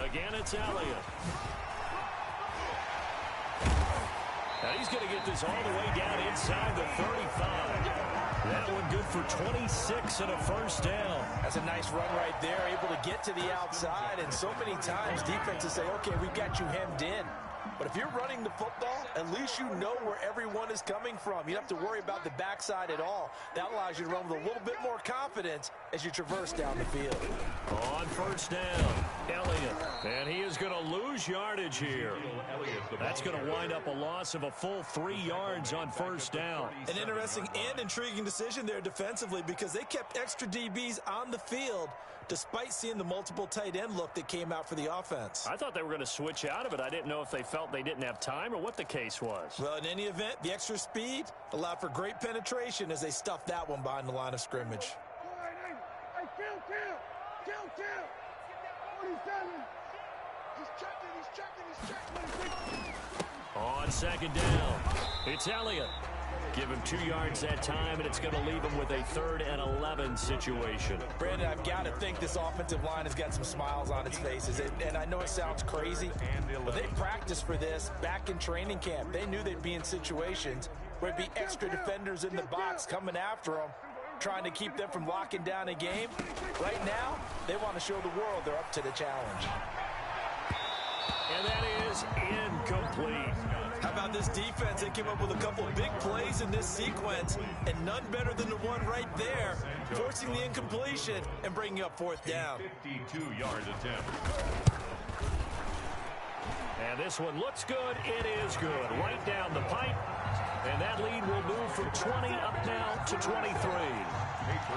Again, it's Elliott. Now he's going to get this all the way down inside the 35. That one good for 26 and a 1st down. That's a nice run right there, able to get to the outside. And so many times defenses say, okay, we've got you hemmed in. But if you're running the football, at least you know where everyone is coming from. You don't have to worry about the backside at all. That allows you to run with a little bit more confidence as you traverse down the field. On 1st down, Elliott. And he is going to lose yardage here. That's going to wind up a loss of a full 3 yards on 1st down. An interesting and intriguing decision there defensively because they kept extra DBs on the field despite seeing the multiple tight end look that came out for the offense. I thought they were going to switch out of it. I didn't know if they felt they didn't have time or what the case was. Well, in any event, the extra speed allowed for great penetration as they stuffed that one behind the line of scrimmage. Hey, kill. 47. He's checking. On 2nd down, it's Elliott. Give him 2 yards that time, and it's going to leave him with a 3rd and 11 situation. Brandon, I've got to think this offensive line has got some smiles on its faces. And I know it sounds crazy, but they practiced for this back in training camp. They knew they'd be in situations where it'd be extra defenders in the box coming after them, trying to keep them from locking down a game. Right now, they want to show the world they're up to the challenge. And that is incomplete. How about this defense? They came up with a couple of big plays in this sequence, and none better than the one right there, forcing the incompletion and bringing up 4th down. 52-yard attempt. And this one looks good. It is good. Right down the pipe. And that lead will move from 20 up now to 23.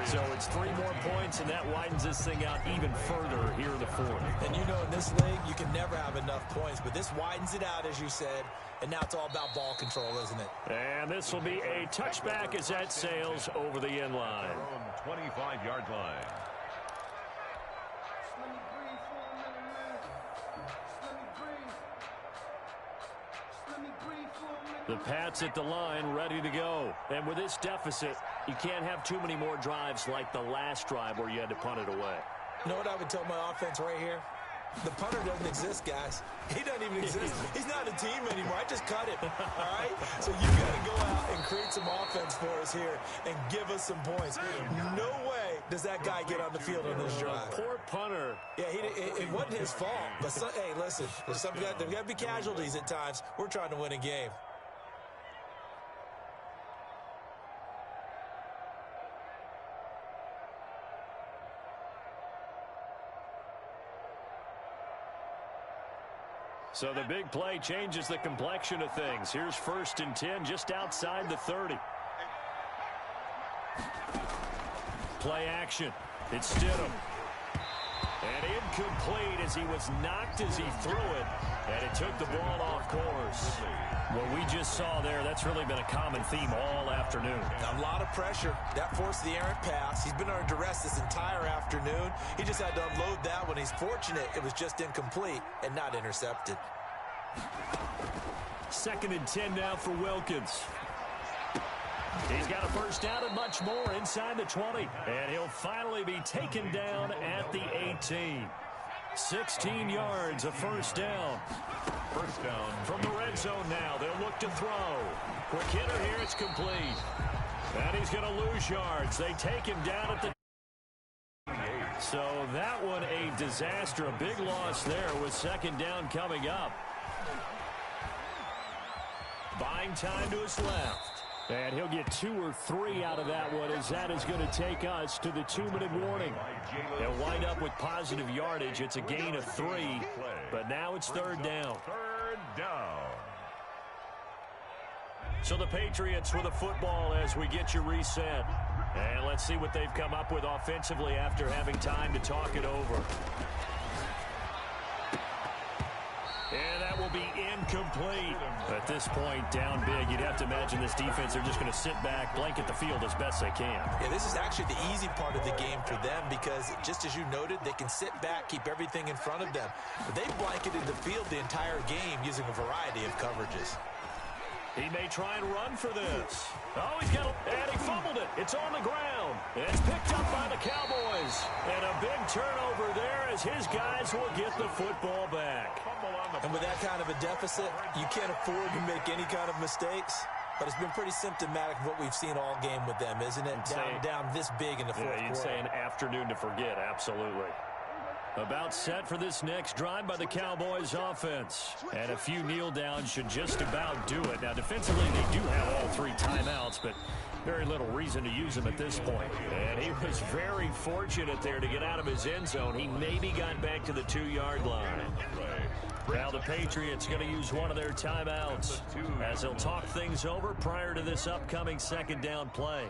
So it's 3 more points, and that widens this thing out even further here in the 4th. And you know in this league, you can never have enough points, but this widens it out, as you said, and now it's all about ball control, isn't it? And this will be a touchback as that sails over the end line. 25-yard line. The Pats at the line, ready to go. And with this deficit, you can't have too many more drives like the last drive where you had to punt it away. You know what I would tell my offense right here? The punter doesn't exist, guys. He doesn't even exist. He's not a team anymore. I just cut him, all right? So you got to go out and create some offense for us here and give us some points. No way does that guy get on the field on this drive. Poor punter. Yeah, it wasn't his fault. But, hey, listen, there's got to be casualties at times. We're trying to win a game. So the big play changes the complexion of things. Here's 1st and 10 just outside the 30. Play action. It's Stidham. And incomplete as he was knocked as he threw it. And it took the ball off course. What we just saw there, that's really been a common theme all afternoon. A lot of pressure. That forced the errant pass. He's been under duress this entire afternoon. He just had to unload that one. He's fortunate it was just incomplete and not intercepted. 2nd and 10 now for Wilkins. He's got a first down and much more inside the 20. And he'll finally be taken down at the 18. 16 yards, a first down. First down. From the red zone now, they'll look to throw. Quick hitter here, it's complete. And he's going to lose yards. They take him down at the... So that one a disaster, a big loss there with 2nd down coming up. Buying time to his left. And he'll get 2 or 3 out of that one, as that is going to take us to the 2-minute warning. They'll wind up with positive yardage. It's a gain of 3, but now it's 3rd down. 3rd down. So the Patriots with the football as we get you reset. And let's see what they've come up with offensively after having time to talk it over. And that will be incomplete. At this point, down big, you'd have to imagine this defense, they're just going to sit back, blanket the field as best they can. Yeah, this is actually the easy part of the game for them because, just as you noted, they can sit back, keep everything in front of them. But they blanketed the field the entire game using a variety of coverages. He may try and run for this. Oh, he's got and he fumbled it. It's on the ground. And it's picked up by the Cowboys. And a big turnover there as his guys will get the football back. And with that kind of a deficit, you can't afford to make any kind of mistakes. But it's been pretty symptomatic of what we've seen all game with them, isn't it? Down this big in the fourth quarter. You'd say an afternoon to forget, absolutely. About set for this next drive by the Cowboys offense. And a few kneel downs should just about do it. Now, defensively, they do have all 3 timeouts, but very little reason to use them at this point. And he was very fortunate there to get out of his end zone. He maybe got back to the 2-yard line. Now the Patriots going to use one of their timeouts as they'll talk things over prior to this upcoming 2nd down play.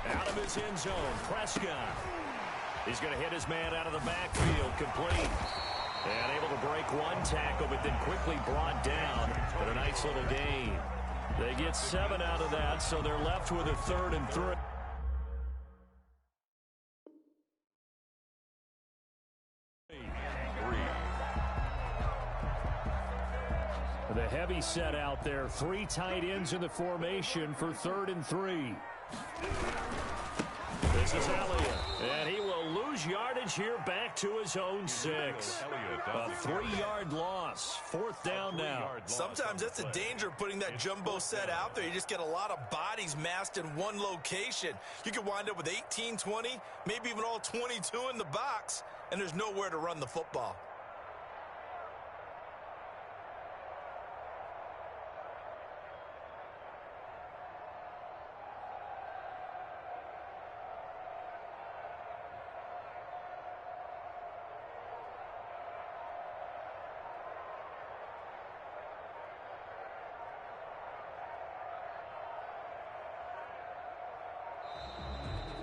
Out of his end zone, Prescott. He's going to hit his man out of the backfield, complete. And able to break one tackle, but then quickly brought down. But a nice little gain. They get 7 out of that, so they're left with a 3rd and 3. The heavy set out there. 3 tight ends in the formation for 3rd and 3. This is Elliott, and he will lose yardage here back to his own 6. A 3-yard loss. 4th down now. Sometimes that's the danger of putting that jumbo set out there. You just get a lot of bodies massed in one location. You could wind up with 18, 20, maybe even all 22 in the box, and there's nowhere to run the football.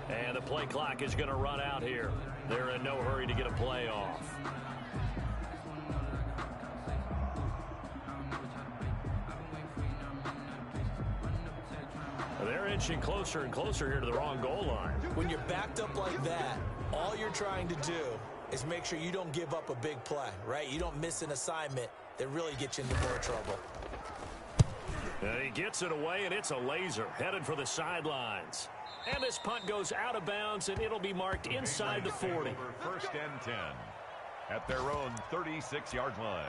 And the play clock is going to run out here. They're in no hurry to get a play off. They're inching closer and closer here to the wrong goal line. When you're backed up like that, all you're trying to do is make sure you don't give up a big play, right? You don't miss an assignment that really gets you into more trouble. And he gets it away, and it's a laser headed for the sidelines. And this punt goes out of bounds, and it'll be marked inside the 40. First and 10 at their own 36-yard line.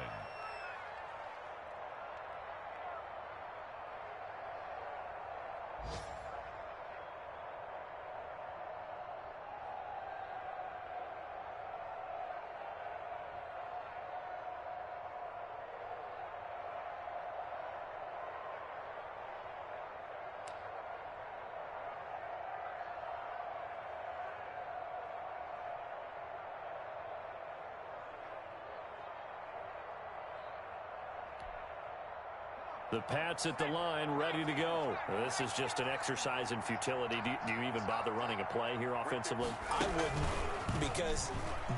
The Pats at the line, ready to go. This is just an exercise in futility. Do you even bother running a play here offensively? I wouldn't, because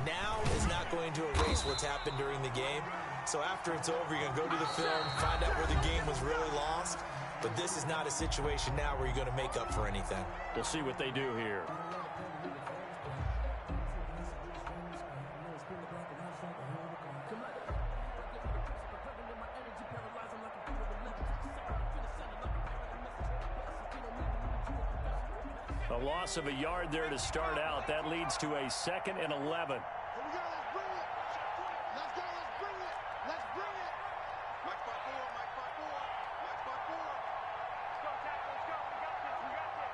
now is not going to erase what's happened during the game. So after it's over, you're going to go to the film, find out where the game was really lost. But this is not a situation now where you're going to make up for anything. We'll see what they do here. A loss of a yard there to start out. That leads to a 2nd and 11. Here we go, let's bring it. Let's go, let's bring it. Let's bring it. Mike by 4, Mike by 4, Mike by 4. Let's go, Jack, let's go. We got this, we got this.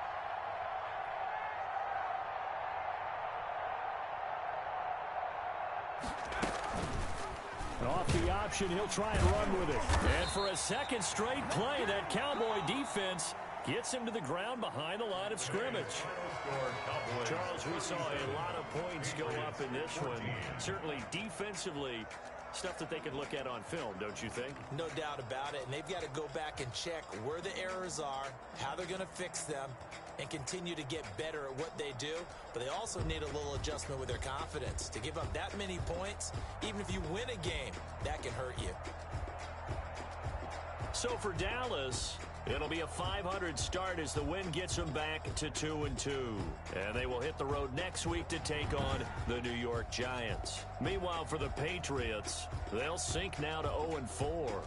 And off the option, he'll try and run with it. And for a second straight play, that Cowboy defense gets him to the ground behind the line of scrimmage. Charles, we saw a lot of points go up in this one. Certainly defensively, stuff that they could look at on film, don't you think? No doubt about it. And they've got to go back and check where the errors are, how they're going to fix them, and continue to get better at what they do. But they also need a little adjustment with their confidence. To give up that many points, even if you win a game, that can hurt you. So for Dallas, it'll be a 500 start as the win gets them back to 2-2. And they will hit the road next week to take on the New York Giants. Meanwhile, for the Patriots, they'll sink now to 0-4.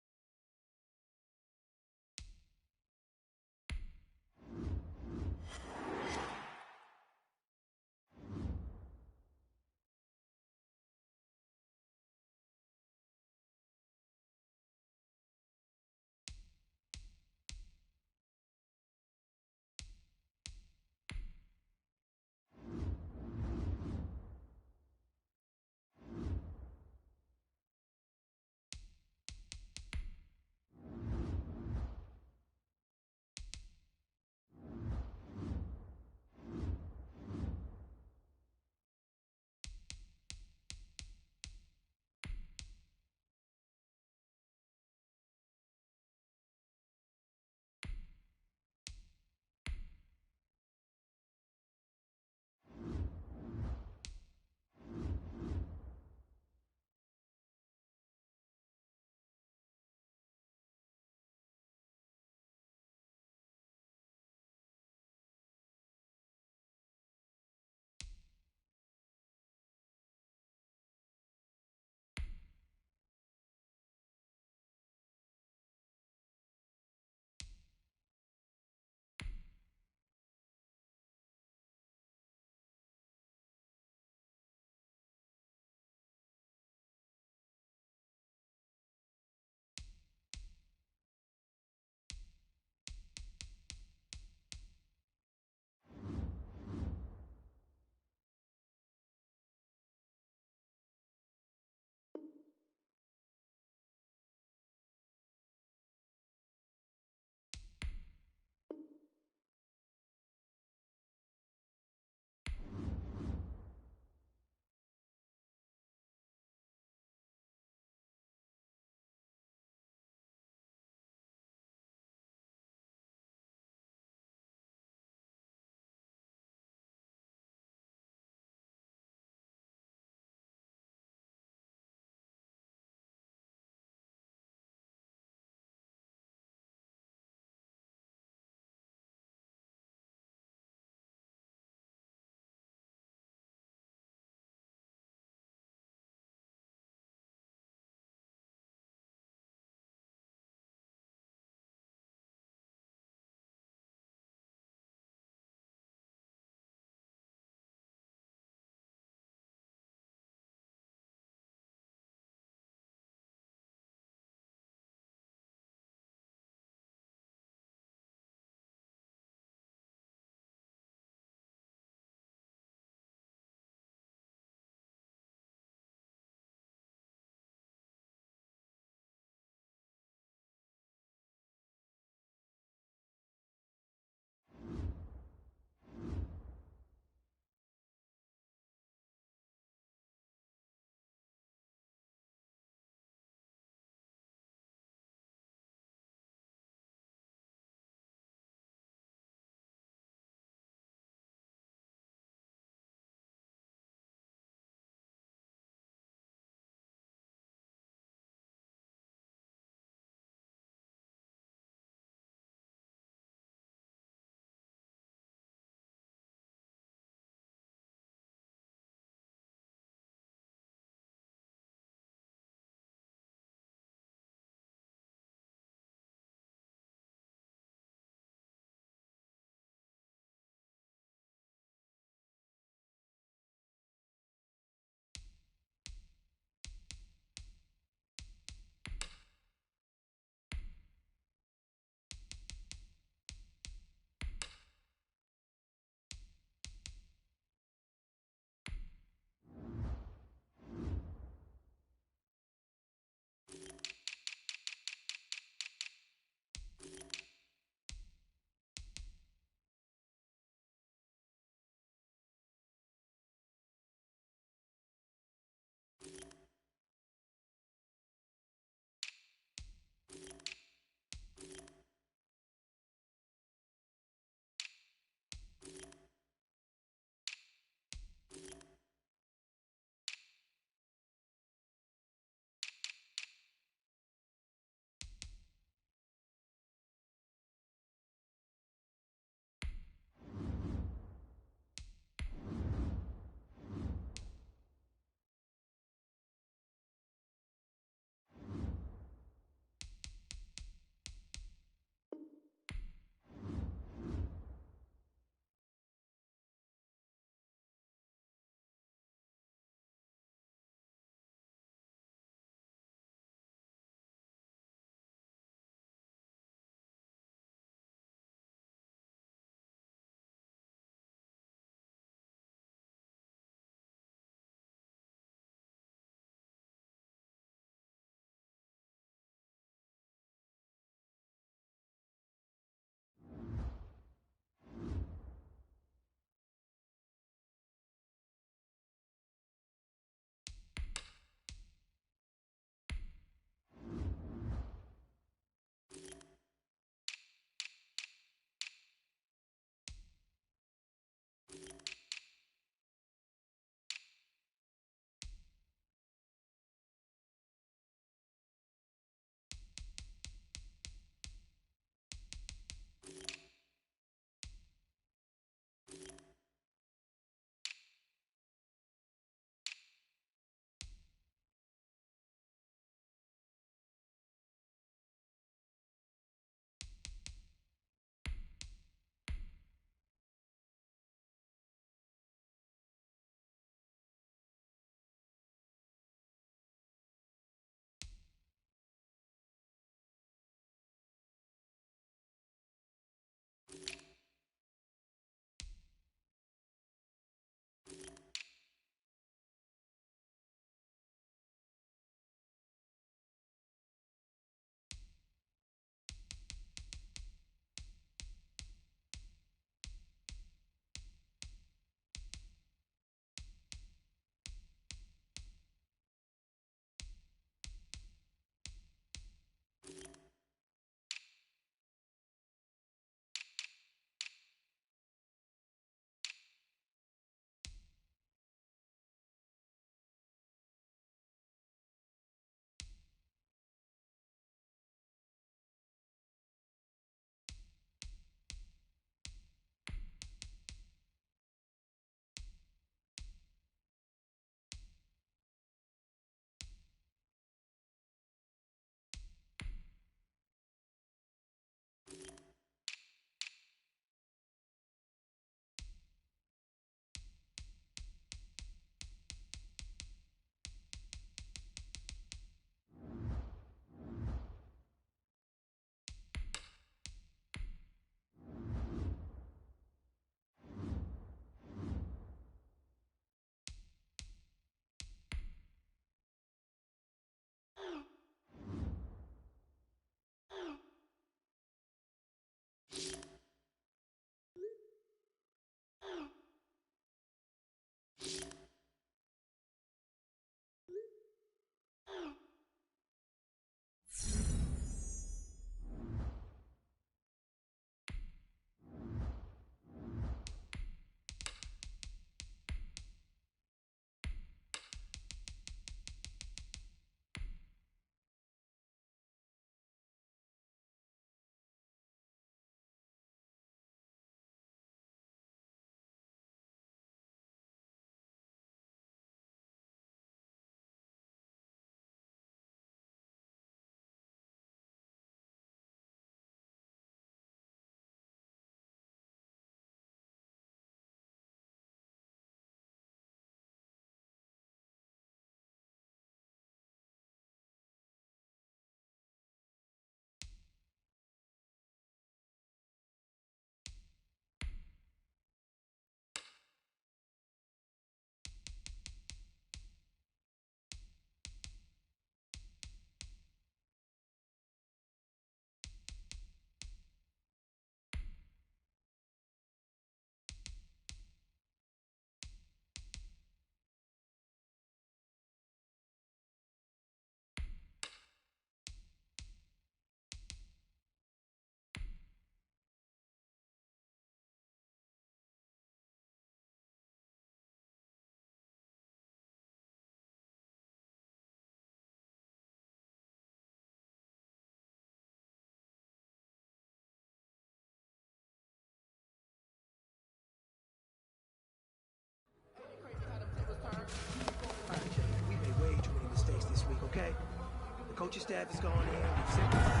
coaching staff is going in.